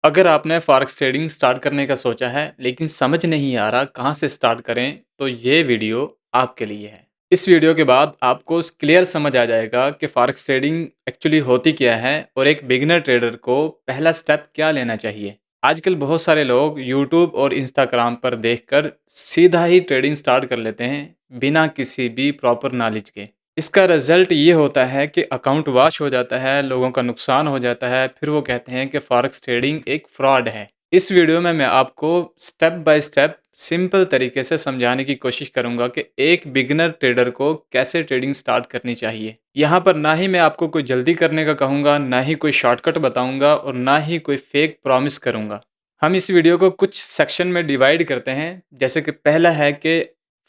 अगर आपने forex trading start करने का सोचा है लेकिन समझ नहीं आ रहा कहाँ से स्टार्ट करें तो ये वीडियो आपके लिए है। इस वीडियो के बाद आपको क्लियर समझ आ जाएगा कि फॉरेक्स ट्रेडिंग एक्चुअली होती क्या है और एक बिगिनर ट्रेडर को पहला स्टेप क्या लेना चाहिए। आजकल बहुत सारे लोग यूट्यूब और इंस्टाग्राम पर देखकर सीधा ही ट्रेडिंग स्टार्ट कर लेते हैं बिना किसी भी प्रॉपर नॉलेज के। इसका रिजल्ट ये होता है कि अकाउंट वॉश हो जाता है, लोगों का नुकसान हो जाता है, फिर वो कहते हैं कि फॉरेक्स ट्रेडिंग एक फ्रॉड है। इस वीडियो में मैं आपको स्टेप बाय स्टेप सिंपल तरीके से समझाने की कोशिश करूंगा कि एक बिगिनर ट्रेडर को कैसे ट्रेडिंग स्टार्ट करनी चाहिए। यहाँ पर ना ही मैं आपको कोई जल्दी करने का कहूँगा, ना ही कोई शॉर्टकट बताऊंगा और ना ही कोई फेक प्रॉमिस करूंगा। हम इस वीडियो को कुछ सेक्शन में डिवाइड करते हैं। जैसे कि पहला है कि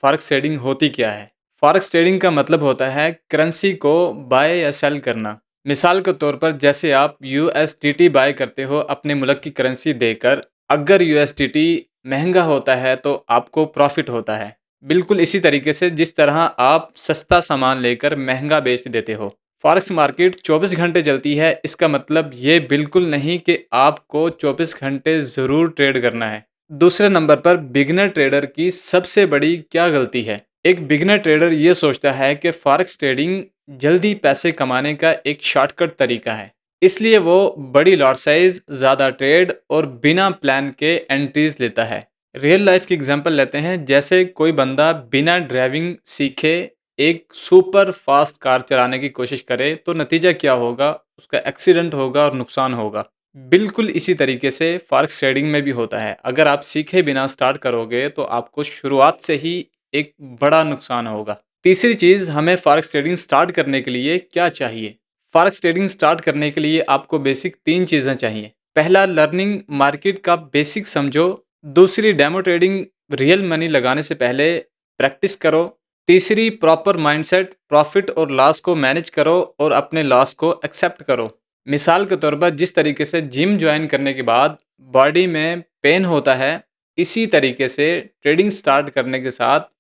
फॉरेक्स ट्रेडिंग होती क्या है। फॉरेक्स ट्रेडिंग का मतलब होता है करेंसी को बाय या सेल करना। मिसाल के तौर पर जैसे आप यूएसडीटी बाय करते हो अपने मुल्क की करेंसी देकर, अगर यूएसडीटी महंगा होता है तो आपको प्रॉफिट होता है। बिल्कुल इसी तरीके से जिस तरह आप सस्ता सामान लेकर महंगा बेच देते हो। फॉरेक्स मार्केट 24 घंटे चलती है, इसका मतलब ये बिल्कुल नहीं कि आपको 24 घंटे ज़रूर ट्रेड करना है। दूसरे नंबर पर बिगिनर ट्रेडर की सबसे बड़ी क्या गलती है। एक बिगिनर ट्रेडर ये सोचता है कि फॉरेक्स ट्रेडिंग जल्दी पैसे कमाने का एक शॉर्टकट तरीका है, इसलिए वो बड़ी लॉट साइज, ज़्यादा ट्रेड और बिना प्लान के एंट्रीज लेता है। रियल लाइफ की एग्जांपल लेते हैं। जैसे कोई बंदा बिना ड्राइविंग सीखे एक सुपर फास्ट कार चलाने की कोशिश करे तो नतीजा क्या होगा? उसका एक्सीडेंट होगा और नुकसान होगा। बिल्कुल इसी तरीके से फॉरेक्स ट्रेडिंग में भी होता है। अगर आप सीखे बिना स्टार्ट करोगे तो आपको शुरुआत से ही एक बड़ा नुकसान होगा। तीसरी चीज़, हमें फॉरेक्स ट्रेडिंग स्टार्ट करने के लिए क्या चाहिए? फॉरेक्स ट्रेडिंग स्टार्ट करने के लिए आपको बेसिक 3 चीज़ें चाहिए। पहला, लर्निंग मार्केट का बेसिक समझो। दूसरी, डेमो ट्रेडिंग, रियल मनी लगाने से पहले प्रैक्टिस करो। तीसरी, प्रॉपर माइंडसेट, प्रॉफिट और लॉस को मैनेज करो और अपने लॉस को एक्सेप्ट करो। मिसाल के तौर पर जिस तरीके से जिम ज्वाइन करने के बाद बॉडी में पेन होता है, इसी तरीके से ट्रेडिंग स्टार्ट करने के साथ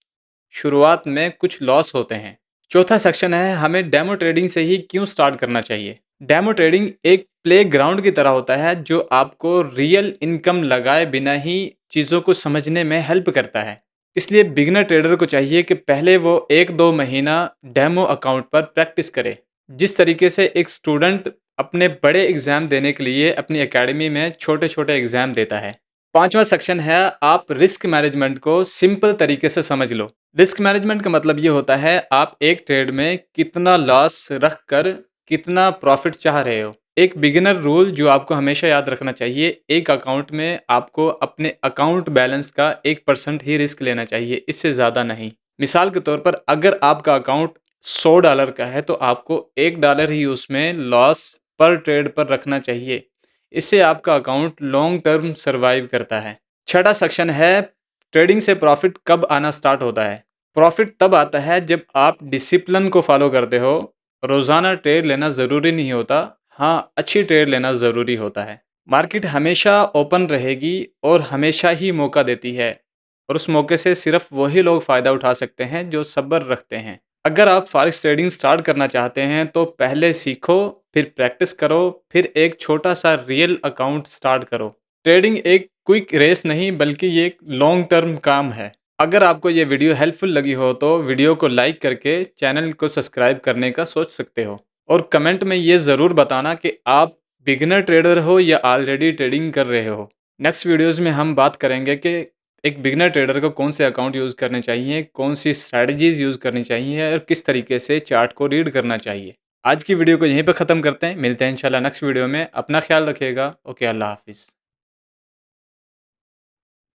शुरुआत में कुछ लॉस होते हैं। चौथा सेक्शन है, हमें डेमो ट्रेडिंग से ही क्यों स्टार्ट करना चाहिए। डेमो ट्रेडिंग एक प्ले ग्राउंड की तरह होता है जो आपको रियल इनकम लगाए बिना ही चीज़ों को समझने में हेल्प करता है। इसलिए बिगिनर ट्रेडर को चाहिए कि पहले वो 1-2 महीना डेमो अकाउंट पर प्रैक्टिस करे। जिस तरीके से एक स्टूडेंट अपने बड़े एग्जाम देने के लिए अपनी एकेडमी में छोटे छोटे एग्जाम देता है। पांचवा सेक्शन है, आप रिस्क मैनेजमेंट को सिंपल तरीके से समझ लो। रिस्क मैनेजमेंट का मतलब ये होता है आप एक ट्रेड में कितना लॉस रख कर कितना प्रॉफिट चाह रहे हो। एक बिगिनर रूल जो आपको हमेशा याद रखना चाहिए, एक अकाउंट में आपको अपने अकाउंट बैलेंस का 1% ही रिस्क लेना चाहिए, इससे ज़्यादा नहीं। मिसाल के तौर पर अगर आपका अकाउंट $100 का है तो आपको $1 ही उसमें लॉस पर ट्रेड पर रखना चाहिए। इससे आपका अकाउंट लॉन्ग टर्म सर्वाइव करता है। छठा सेक्शन है, ट्रेडिंग से प्रॉफिट कब आना स्टार्ट होता है। प्रॉफिट तब आता है जब आप डिसिप्लिन को फॉलो करते हो। रोज़ाना ट्रेड लेना ज़रूरी नहीं होता, हाँ अच्छी ट्रेड लेना ज़रूरी होता है। मार्केट हमेशा ओपन रहेगी और हमेशा ही मौका देती है, और उस मौके से सिर्फ वही लोग फ़ायदा उठा सकते हैं जो सब्र रखते हैं। अगर आप फॉरेक्स ट्रेडिंग स्टार्ट करना चाहते हैं तो पहले सीखो, फिर प्रैक्टिस करो, फिर एक छोटा सा रियल अकाउंट स्टार्ट करो। ट्रेडिंग एक क्विक रेस नहीं बल्कि ये एक लॉन्ग टर्म काम है। अगर आपको ये वीडियो हेल्पफुल लगी हो तो वीडियो को लाइक करके चैनल को सब्सक्राइब करने का सोच सकते हो, और कमेंट में ये ज़रूर बताना कि आप बिगिनर ट्रेडर हो या ऑलरेडी ट्रेडिंग कर रहे हो। नेक्स्ट वीडियोज़ में हम बात करेंगे कि एक बिगिनर ट्रेडर को कौन से अकाउंट यूज़ करने चाहिए, कौन सी स्ट्रैटेजीज़ यूज़ करनी चाहिए और किस तरीके से चार्ट को रीड करना चाहिए। आज की वीडियो को यहीं पे ख़त्म करते हैं, मिलते हैं इंशाल्लाह नेक्स्ट वीडियो में। अपना ख्याल रखिएगा। ओके, अल्लाह हाफ़िज़।